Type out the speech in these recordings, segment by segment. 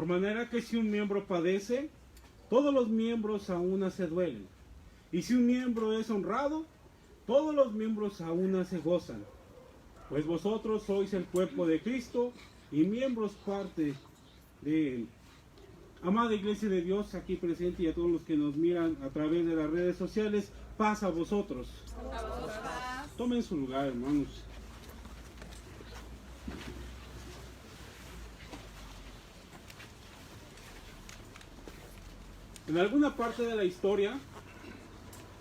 Por manera que si un miembro padece, todos los miembros a una se duelen. Y si un miembro es honrado, todos los miembros a una se gozan. Pues vosotros sois el cuerpo de Cristo y miembros parte de él. Amada Iglesia de Dios aquí presente y a todos los que nos miran a través de las redes sociales, paz a vosotros. Tomen su lugar, hermanos. En alguna parte de la historia,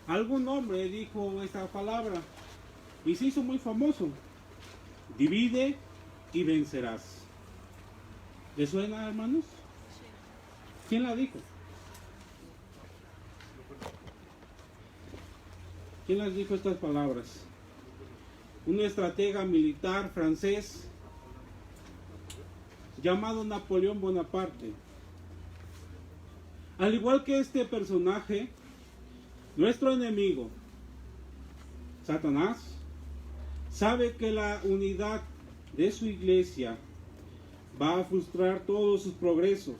algún hombre dijo esta palabra y se hizo muy famoso. Divide y vencerás. ¿Le suena, hermanos? ¿Quién la dijo? ¿Quién las dijo estas palabras? Un estratega militar francés llamado Napoleón Bonaparte. Al igual que este personaje, nuestro enemigo, Satanás, sabe que la unidad de su iglesia va a frustrar todos sus progresos.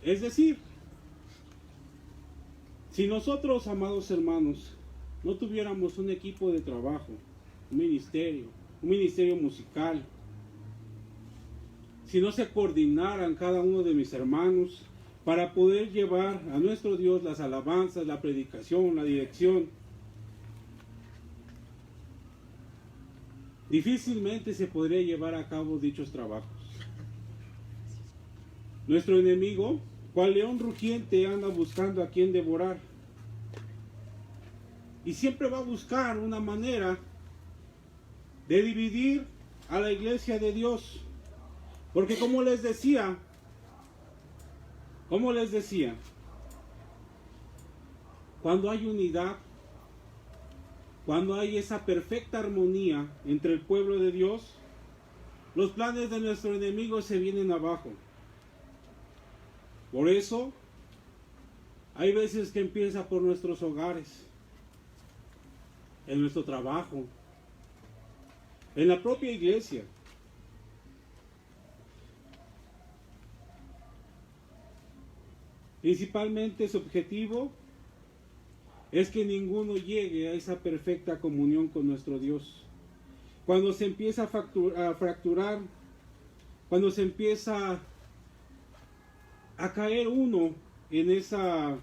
Es decir, si nosotros, amados hermanos, no tuviéramos un equipo de trabajo, un ministerio musical, si no se coordinaran cada uno de mis hermanos para poder llevar a nuestro Dios las alabanzas, la predicación, la dirección, difícilmente se podría llevar a cabo dichos trabajos. Nuestro enemigo, cual león rugiente, anda buscando a quien devorar. Y siempre va a buscar una manera de dividir a la iglesia de Dios. Porque como les decía, cuando hay unidad, cuando hay esa perfecta armonía entre el pueblo de Dios, los planes de nuestro enemigo se vienen abajo. Por eso, hay veces que empieza por nuestros hogares, en nuestro trabajo, en la propia iglesia. Principalmente su objetivo es que ninguno llegue a esa perfecta comunión con nuestro Dios. Cuando se empieza a fracturar, cuando se empieza a caer uno en esa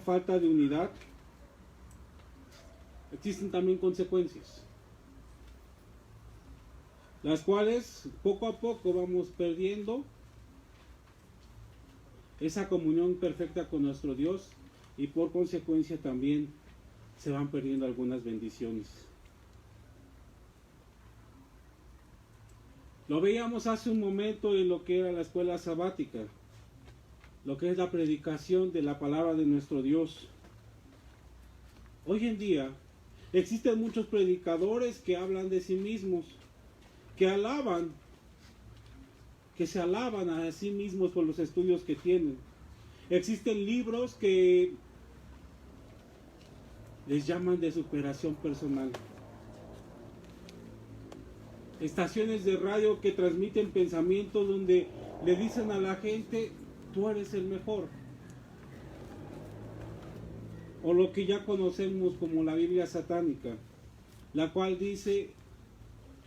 falta de unidad, existen también consecuencias, las cuales poco a poco vamos perdiendo esa comunión perfecta con nuestro Dios y por consecuencia también se van perdiendo algunas bendiciones. Lo veíamos hace un momento en lo que era la escuela sabática, lo que es la predicación de la palabra de nuestro Dios. Hoy en día existen muchos predicadores que hablan de sí mismos, que se alaban a sí mismos por los estudios que tienen. Existen libros que les llaman de superación personal. Estaciones de radio que transmiten pensamientos donde le dicen a la gente, tú eres el mejor. O lo que ya conocemos como la Biblia satánica, la cual dice,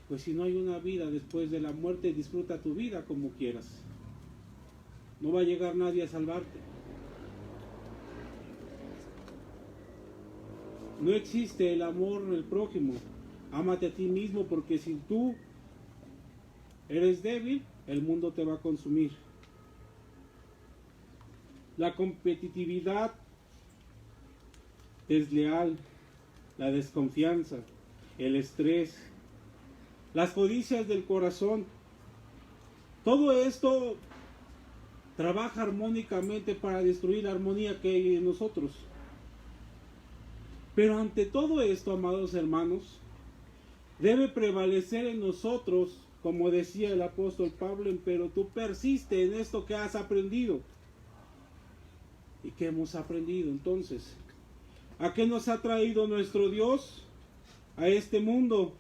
pues si no hay una vida después de la muerte, disfruta tu vida como quieras. No va a llegar nadie a salvarte. No existe el amor al prójimo. Ámate a ti mismo, porque si tú eres débil, el mundo te va a consumir. La competitividad desleal, la desconfianza, el estrés, las codicias del corazón, todo esto trabaja armónicamente para destruir la armonía que hay en nosotros. Pero ante todo esto, amados hermanos, debe prevalecer en nosotros, como decía el apóstol Pablo, pero tú persiste en esto que has aprendido. ¿Y qué hemos aprendido entonces? ¿A qué nos ha traído nuestro Dios a este mundo?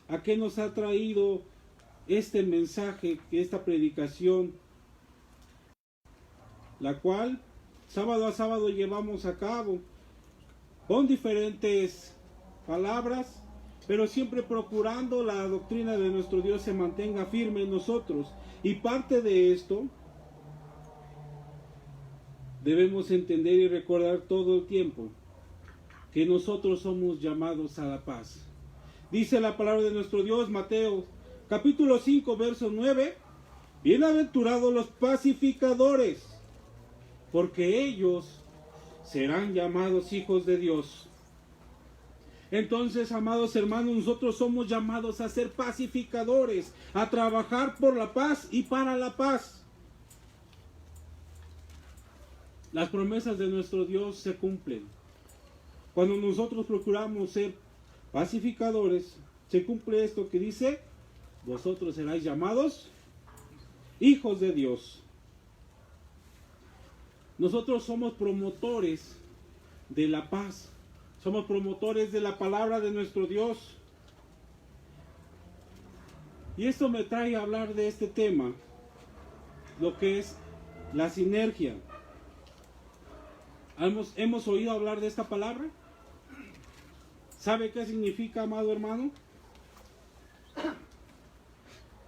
¿A qué nos ha traído este mensaje, esta predicación, la cual sábado a sábado llevamos a cabo con diferentes palabras, pero siempre procurando la doctrina de nuestro Dios se mantenga firme en nosotros. Y parte de esto debemos entender y recordar todo el tiempo que nosotros somos llamados a la paz. Dice la palabra de nuestro Dios, Mateo capítulo 5, verso 9, bienaventurados los pacificadores, porque ellos serán llamados hijos de Dios. Entonces, amados hermanos, nosotros somos llamados a ser pacificadores, a trabajar por la paz y para la paz. Las promesas de nuestro Dios se cumplen. Cuando nosotros procuramos ser pacificadores, se cumple esto que dice: vosotros seréis llamados hijos de Dios. Nosotros somos promotores de la paz. Somos promotores de la palabra de nuestro Dios. Y esto me trae a hablar de este tema, lo que es la sinergia. ¿Hemos oído hablar de esta palabra? ¿Sabe qué significa, amado hermano?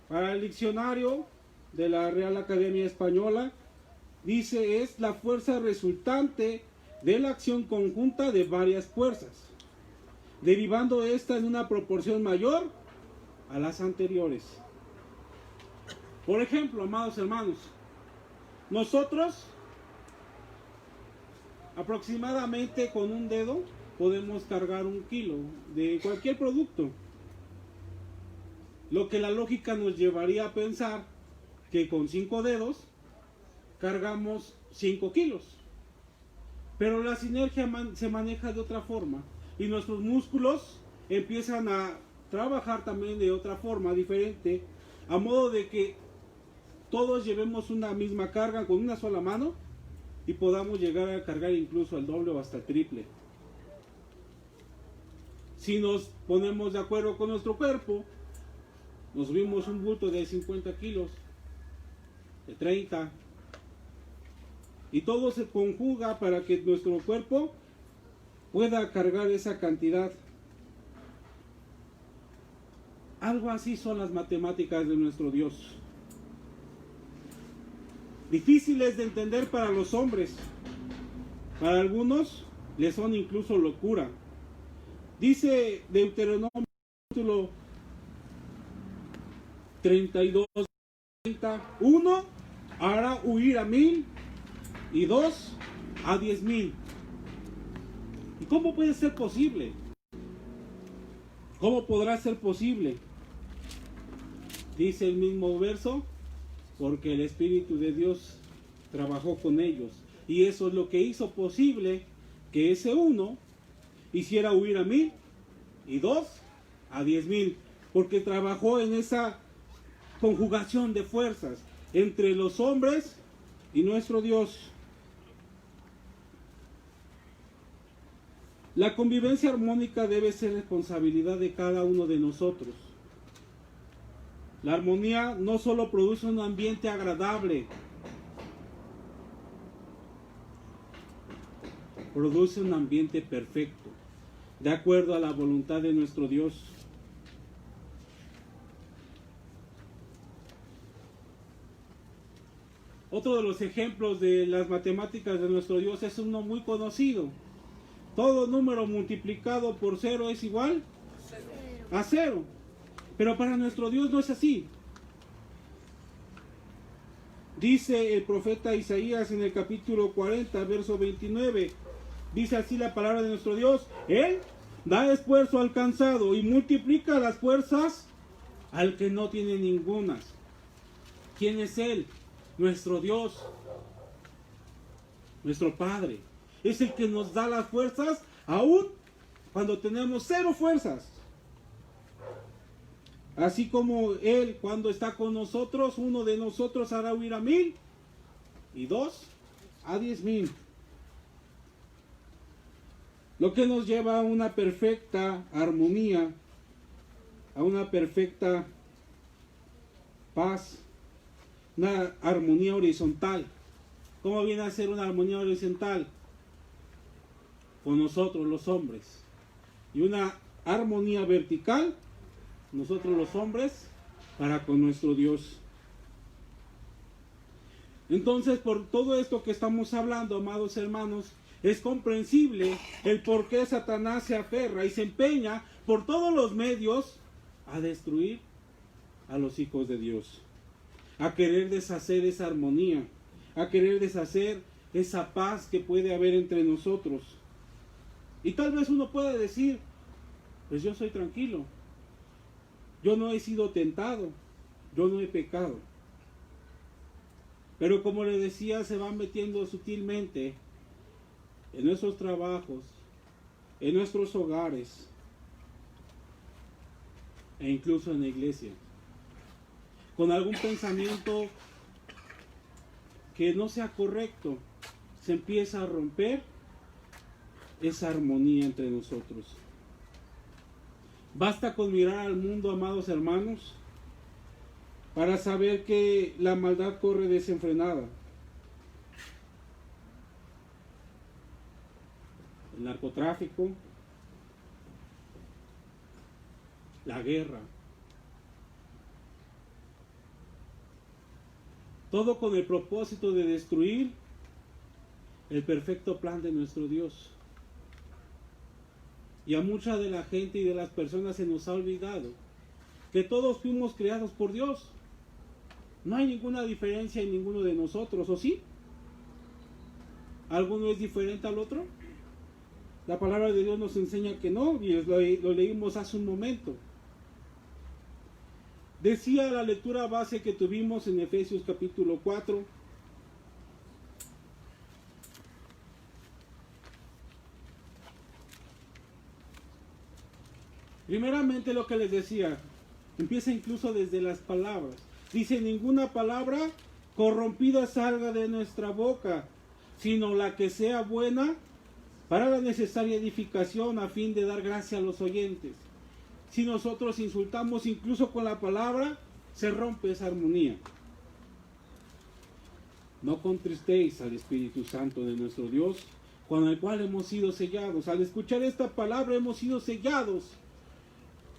Para el diccionario de la Real Academia Española, dice: es la fuerza resultante de la acción conjunta de varias fuerzas, derivando esta en una proporción mayor a las anteriores. Por ejemplo, amados hermanos, nosotros aproximadamente con un dedo podemos cargar 1 kilo de cualquier producto, lo que la lógica nos llevaría a pensar que con 5 dedos cargamos 5 kilos. Pero la sinergia se maneja de otra forma y nuestros músculos empiezan a trabajar también de otra forma diferente, a modo de que todos llevemos una misma carga con una sola mano y podamos llegar a cargar incluso el doble o hasta el triple. Si nos ponemos de acuerdo con nuestro cuerpo, nos subimos un bulto de 50 kilos, de 30, y todo se conjuga para que nuestro cuerpo pueda cargar esa cantidad. Algo así son las matemáticas de nuestro Dios. Difíciles de entender para los hombres. Para algunos les son incluso locura. Dice Deuteronomio capítulo 32, 1 hará huir a 1000 y 2 a 10,000. ¿Y cómo puede ser posible? ¿Cómo podrá ser posible? Dice el mismo verso: porque el Espíritu de Dios trabajó con ellos. Y eso es lo que hizo posible que ese uno hiciera huir a 1000 y 2 a 10,000. Porque trabajó en esa conjugación de fuerzas entre los hombres y nuestro Dios. La convivencia armónica debe ser responsabilidad de cada uno de nosotros. La armonía no solo produce un ambiente agradable, produce un ambiente perfecto, de acuerdo a la voluntad de nuestro Dios. Otro de los ejemplos de las matemáticas de nuestro Dios es uno muy conocido. Todo número multiplicado por 0 es igual a 0. Pero para nuestro Dios no es así. Dice el profeta Isaías en el capítulo 40, verso 29. Dice así la palabra de nuestro Dios: Él da esfuerzo al cansado y multiplica las fuerzas al que no tiene ningunas. ¿Quién es Él? Nuestro Dios, nuestro Padre. Es el que nos da las fuerzas aún cuando tenemos 0 fuerzas. Así como Él, cuando está con nosotros, uno de nosotros hará huir a 1000 y 2 a 10,000. Lo que nos lleva a una perfecta armonía, a una perfecta paz, una armonía horizontal. ¿Cómo viene a ser una armonía horizontal? Con nosotros los hombres. Y una armonía vertical, nosotros los hombres, para con nuestro Dios. Entonces, por todo esto que estamos hablando, amados hermanos, es comprensible el por qué Satanás se aferra y se empeña por todos los medios a destruir a los hijos de Dios, a querer deshacer esa armonía, a querer deshacer esa paz que puede haber entre nosotros. Y tal vez uno pueda decir, pues yo soy tranquilo, yo no he sido tentado, yo no he pecado. Pero como le decía, se van metiendo sutilmente en nuestros trabajos, en nuestros hogares, e incluso en la iglesia, con algún pensamiento que no sea correcto, se empieza a romper esa armonía entre nosotros. Basta con mirar al mundo, amados hermanos, para saber que la maldad corre desenfrenada. El narcotráfico, la guerra, todo con el propósito de destruir el perfecto plan de nuestro Dios. Y a mucha de la gente y de las personas se nos ha olvidado que todos fuimos creados por Dios. No hay ninguna diferencia en ninguno de nosotros, ¿o sí? ¿Alguno es diferente al otro? La palabra de Dios nos enseña que no, y lo leímos hace un momento. Decía la lectura base que tuvimos en Efesios capítulo 4. Primeramente lo que les decía, empieza incluso desde las palabras. Dice, ninguna palabra corrompida salga de nuestra boca, sino la que sea buena para la necesaria edificación a fin de dar gracia a los oyentes. Si nosotros insultamos incluso con la palabra, se rompe esa armonía. No contristéis al Espíritu Santo de nuestro Dios, con el cual hemos sido sellados. Al escuchar esta palabra hemos sido sellados.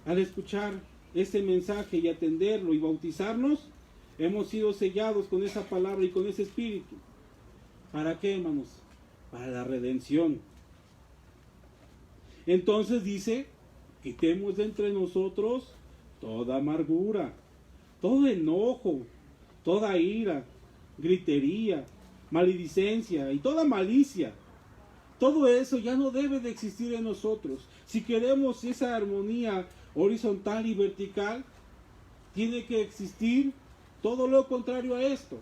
Al escuchar este mensaje y atenderlo y bautizarnos, hemos sido sellados con esa palabra y con ese Espíritu. ¿Para qué, hermanos? Para la redención. Entonces dice, quitemos de entre nosotros toda amargura, todo enojo, toda ira, gritería, maledicencia y toda malicia. Todo eso ya no debe de existir en nosotros. Si queremos esa armonía horizontal y vertical, tiene que existir todo lo contrario a esto.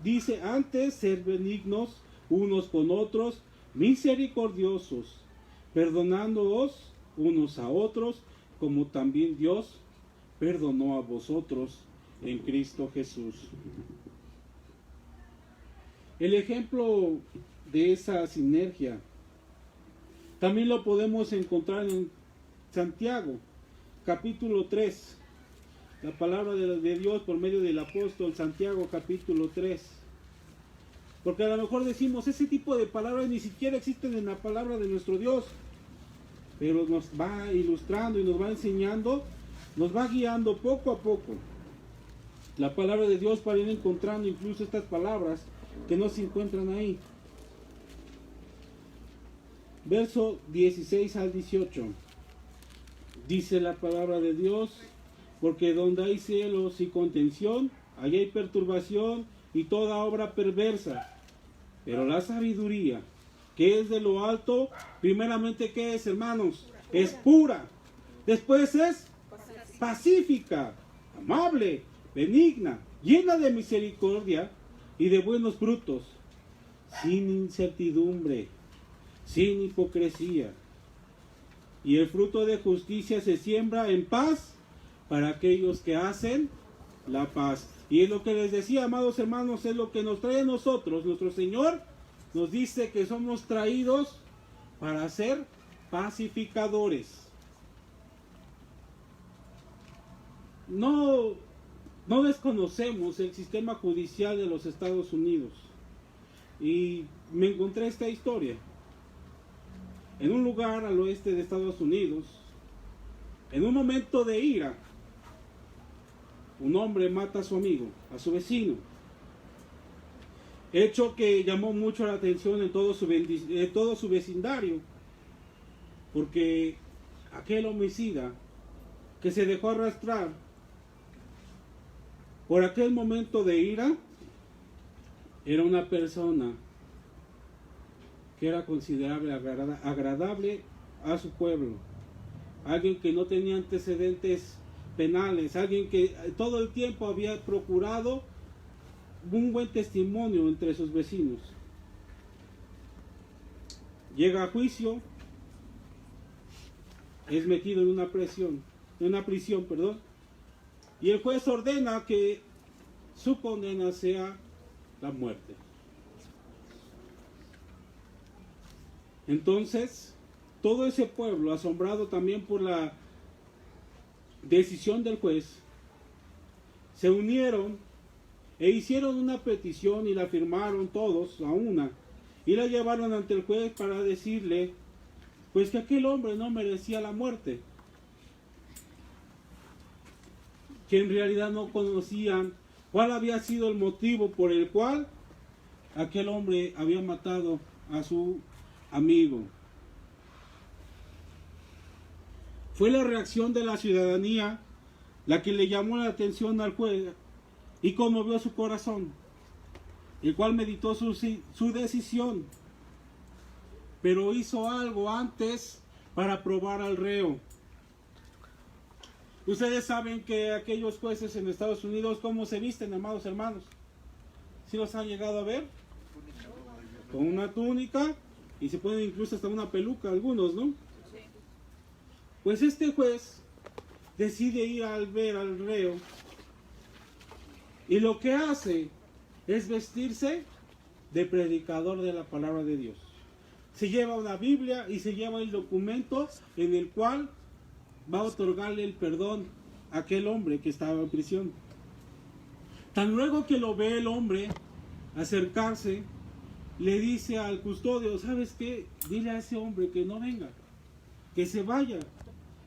Dice, antes ser benignos unos con otros, misericordiosos, perdonándoos unos a otros, como también Dios perdonó a vosotros en Cristo Jesús. El ejemplo de esa sinergia también lo podemos encontrar en Santiago, capítulo 3. La palabra de Dios por medio del apóstol Santiago, capítulo 3. Porque a lo mejor decimos, ese tipo de palabras ni siquiera existen en la palabra de nuestro Dios. Pero nos va ilustrando y nos va enseñando, nos va guiando poco a poco. La palabra de Dios para ir encontrando incluso estas palabras que no se encuentran ahí. Verso 16 al 18. Dice la palabra de Dios, porque donde hay celos y contención, allí hay perturbación y toda obra perversa. Pero la sabiduría, que es de lo alto, primeramente, ¿qué es, hermanos? Es pura. Después es pacífica, amable, benigna, llena de misericordia y de buenos frutos, sin incertidumbre, sin hipocresía. Y el fruto de justicia se siembra en paz para aquellos que hacen la paz. Y es lo que les decía, amados hermanos, es lo que nos trae a nosotros. Nuestro Señor nos dice que somos traídos para ser pacificadores. no, no desconocemos el sistema judicial de los Estados Unidos. Y me encontré esta historia. En un lugar al oeste de Estados Unidos, en un momento de ira, un hombre mata a su amigo, a su vecino. Hecho que llamó mucho la atención en todo su vecindario, porque aquel homicida que se dejó arrastrar por aquel momento de ira era una persona que era considerable, agradable a su pueblo, alguien que no tenía antecedentes penales, alguien que todo el tiempo había procurado un buen testimonio entre sus vecinos. Llega a juicio, es metido en una prisión, y el juez ordena que su condena sea la muerte. Entonces, todo ese pueblo, asombrado también por la decisión del juez, se unieron e hicieron una petición y la firmaron todos a una y la llevaron ante el juez para decirle pues que aquel hombre no merecía la muerte, que en realidad no conocían cuál había sido el motivo por el cual aquel hombre había matado a su amigo. Fue la reacción de la ciudadanía la que le llamó la atención al juez y conmovió su corazón, el cual meditó su decisión, pero hizo algo antes para probar al reo. Ustedes saben que aquellos jueces en Estados Unidos, ¿cómo se visten, amados hermanos? ¿Sí los han llegado a ver? Con una túnica y se ponen incluso hasta una peluca algunos, ¿no? Pues este juez decide ir a ver al reo y lo que hace es vestirse de predicador de la palabra de Dios. Se lleva una Biblia y se lleva el documento en el cual va a otorgarle el perdón a aquel hombre que estaba en prisión. Tan luego que lo ve el hombre acercarse, le dice al custodio, ¿sabes qué? Dile a ese hombre que no venga, que se vaya.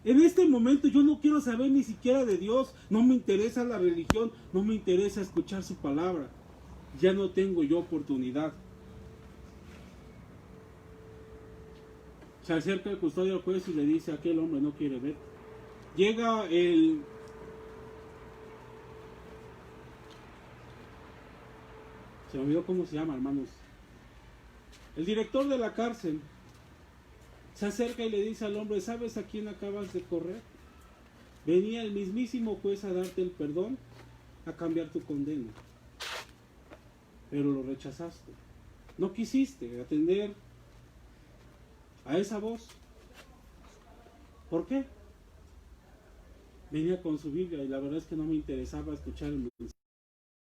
En este momento yo no quiero saber ni siquiera de Dios, no me interesa la religión, no me interesa escuchar su palabra. Ya no tengo yo oportunidad. Se acerca el custodio al juez y le dice, aquel hombre no quiere ver. Llega el se me olvidó cómo se llama, hermanos. El director de la cárcel se acerca y le dice al hombre, ¿sabes a quién acabas de correr? Venía el mismísimo juez a darte el perdón, a cambiar tu condena. Pero lo rechazaste. No quisiste atender a esa voz. ¿Por qué? Venía con su Biblia y la verdad es que no me interesaba escuchar el mensaje,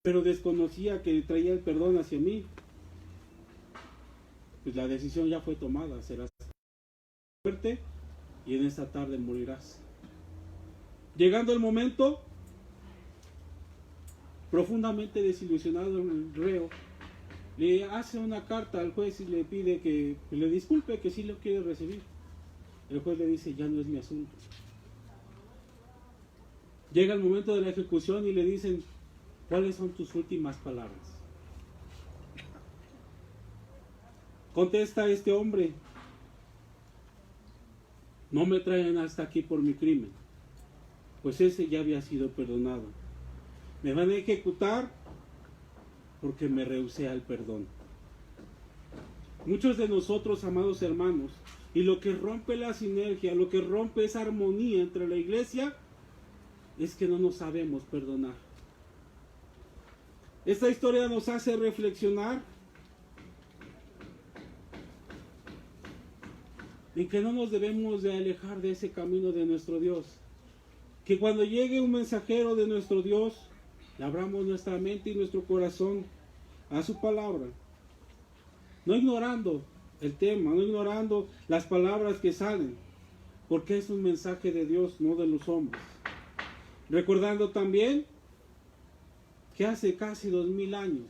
pero desconocía que traía el perdón hacia mí. Pues la decisión ya fue tomada, serás muerte y en esta tarde morirás. Llegando el momento, profundamente desilusionado, el reo le hace una carta al juez y le pide que le disculpe, que sí lo quiere recibir. El juez le dice, ya no es mi asunto. Llega el momento de la ejecución y le dicen, ¿cuáles son tus últimas palabras? Contesta este hombre, no me traen hasta aquí por mi crimen, pues ese ya había sido perdonado. Me van a ejecutar porque me rehusé al perdón. Muchos de nosotros, amados hermanos, y lo que rompe la sinergia, lo que rompe esa armonía entre la iglesia, es que no nos sabemos perdonar. Esta historia nos hace reflexionar en que no nos debemos de alejar de ese camino de nuestro Dios. Que cuando llegue un mensajero de nuestro Dios, le abramos nuestra mente y nuestro corazón a su palabra. No ignorando el tema, no ignorando las palabras que salen, porque es un mensaje de Dios, no de los hombres. Recordando también que hace casi 2000 años,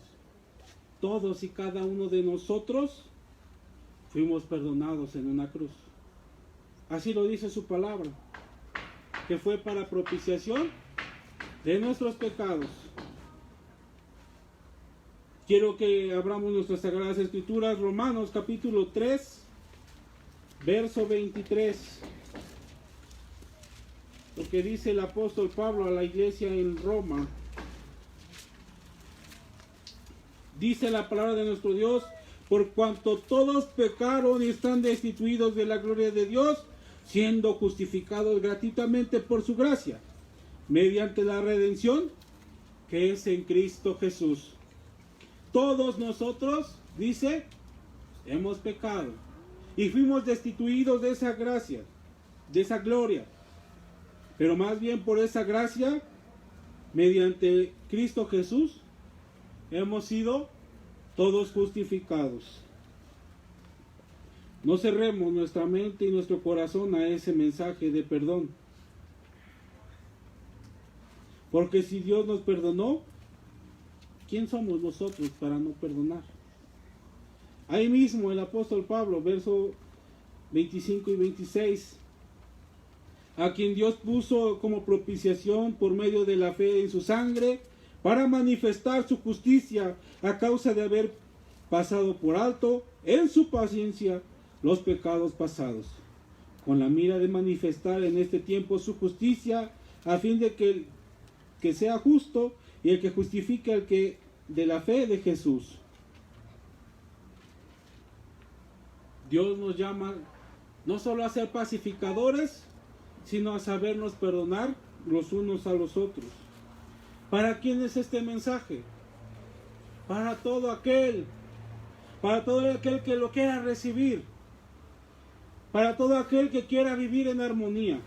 todos y cada uno de nosotros fuimos perdonados en una cruz. Así lo dice su palabra, que fue para propiciación de nuestros pecados. Quiero que abramos nuestras Sagradas Escrituras, Romanos capítulo 3, verso 23. Lo que dice el apóstol Pablo a la iglesia en Roma. Dice la palabra de nuestro Dios: por cuanto todos pecaron y están destituidos de la gloria de Dios, siendo justificados gratuitamente por su gracia, mediante la redención que es en Cristo Jesús. Todos nosotros, dice, hemos pecado y fuimos destituidos de esa gracia, de esa gloria. Pero más bien por esa gracia, mediante Cristo Jesús, hemos sido todos justificados. No cerremos nuestra mente y nuestro corazón a ese mensaje de perdón. Porque si Dios nos perdonó, ¿quién somos nosotros para no perdonar? Ahí mismo el apóstol Pablo, verso 25 y 26, a quien Dios puso como propiciación por medio de la fe en su sangre, para manifestar su justicia a causa de haber pasado por alto en su paciencia los pecados pasados, con la mira de manifestar en este tiempo su justicia, a fin de que sea justo y el que justifique al que de la fe de Jesús. Dios nos llama no solo a ser pacificadores, sino a sabernos perdonar los unos a los otros. ¿Para quién es este mensaje? Para todo aquel que lo quiera recibir, para todo aquel que quiera vivir en armonía,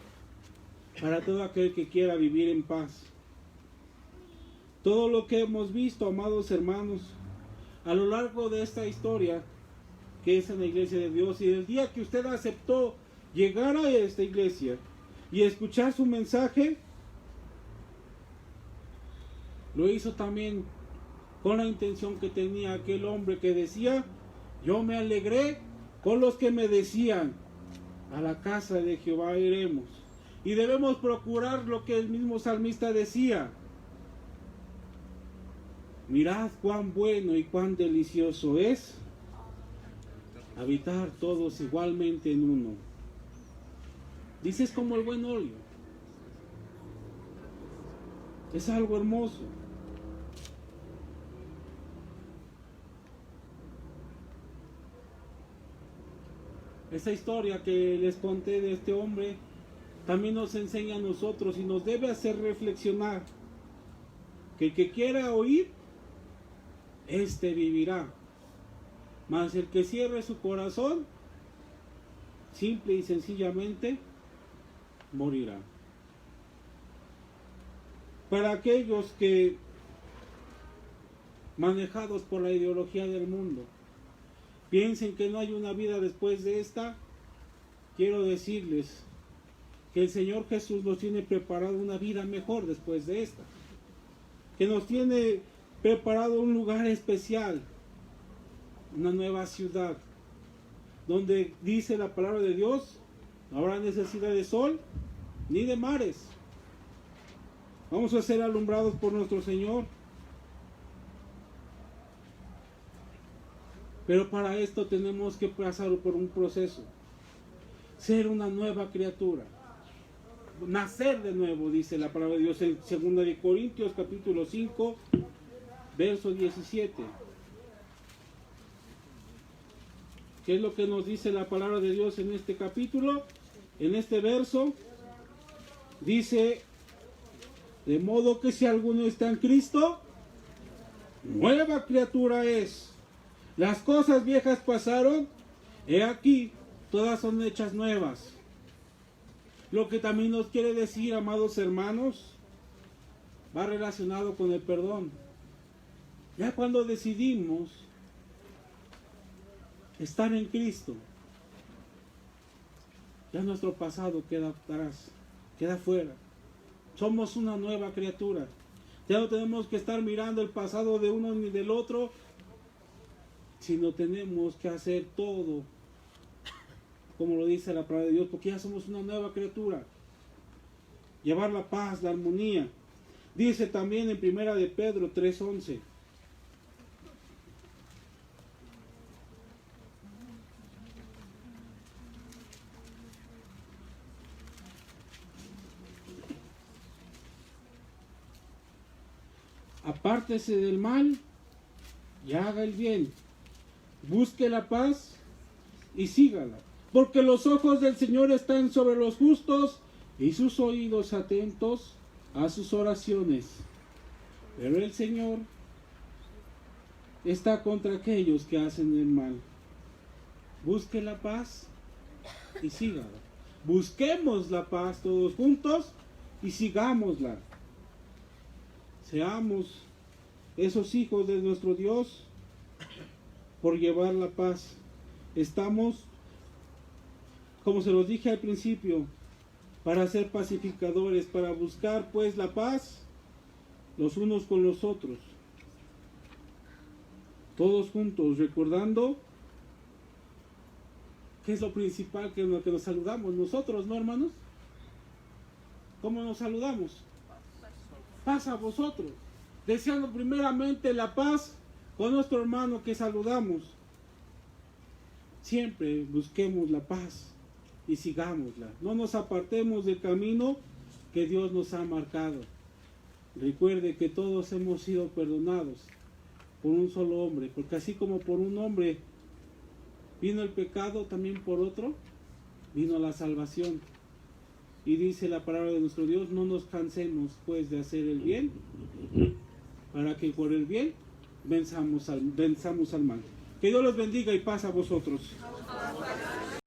para todo aquel que quiera vivir en paz. Todo lo que hemos visto, amados hermanos, a lo largo de esta historia que es en la iglesia de Dios, y el día que usted aceptó llegar a esta iglesia y escuchar su mensaje, lo hizo también con la intención que tenía aquel hombre que decía: yo me alegré con los que me decían, a la casa de Jehová iremos. Y debemos procurar lo que el mismo salmista decía: mirad cuán bueno y cuán delicioso es habitar todos igualmente en uno. Dices, como el buen óleo. Es algo hermoso. Esa historia que les conté de este hombre también nos enseña a nosotros y nos debe hacer reflexionar que el que quiera oír, este vivirá. Mas el que cierre su corazón, simple y sencillamente, morirá. Para aquellos que, manejados por la ideología del mundo, piensen que no hay una vida después de esta, quiero decirles que el Señor Jesús nos tiene preparado una vida mejor después de esta, que nos tiene preparado un lugar especial, una nueva ciudad, donde dice la palabra de Dios: no habrá necesidad de sol ni de mares. Vamos a ser alumbrados por nuestro Señor. Pero para esto tenemos que pasar por un proceso. Ser una nueva criatura. Nacer de nuevo, dice la palabra de Dios en 2 de Corintios capítulo 5, verso 17. ¿Qué es lo que nos dice la palabra de Dios en este capítulo? En este verso dice: de modo que si alguno está en Cristo, nueva criatura es. Las cosas viejas pasaron, he aquí, todas son hechas nuevas. Lo que también nos quiere decir, amados hermanos, va relacionado con el perdón. Ya cuando decidimos estar en Cristo, ya nuestro pasado queda atrás, queda fuera. Somos una nueva criatura. Ya no tenemos que estar mirando el pasado de uno ni del otro, sino tenemos que hacer todo como lo dice la palabra de Dios, porque ya somos una nueva criatura. Llevar la paz, la armonía. Dice también en 1 de Pedro 3:11. Apártese del mal y haga el bien. Busque la paz y sígala. Porque los ojos del Señor están sobre los justos y sus oídos atentos a sus oraciones. Pero el Señor está contra aquellos que hacen el mal. Busque la paz y sígala. Busquemos la paz todos juntos y sigámosla. Seamos esos hijos de nuestro Dios por llevar la paz. Estamos, como se los dije al principio, para ser pacificadores, para buscar pues la paz los unos con los otros. Todos juntos, recordando que es lo principal, que nos saludamos nosotros, ¿no, hermanos? ¿Cómo nos saludamos? Paz a vosotros, deseando primeramente la paz con nuestro hermano que saludamos. Siempre busquemos la paz y sigámosla. No nos apartemos del camino que Dios nos ha marcado. Recuerde que todos hemos sido perdonados por un solo hombre, porque así como por un hombre vino el pecado, también por otro vino la salvación. Y dice la palabra de nuestro Dios, no nos cansemos pues de hacer el bien, para que por el bien venzamos al mal. Que Dios los bendiga y paz a vosotros.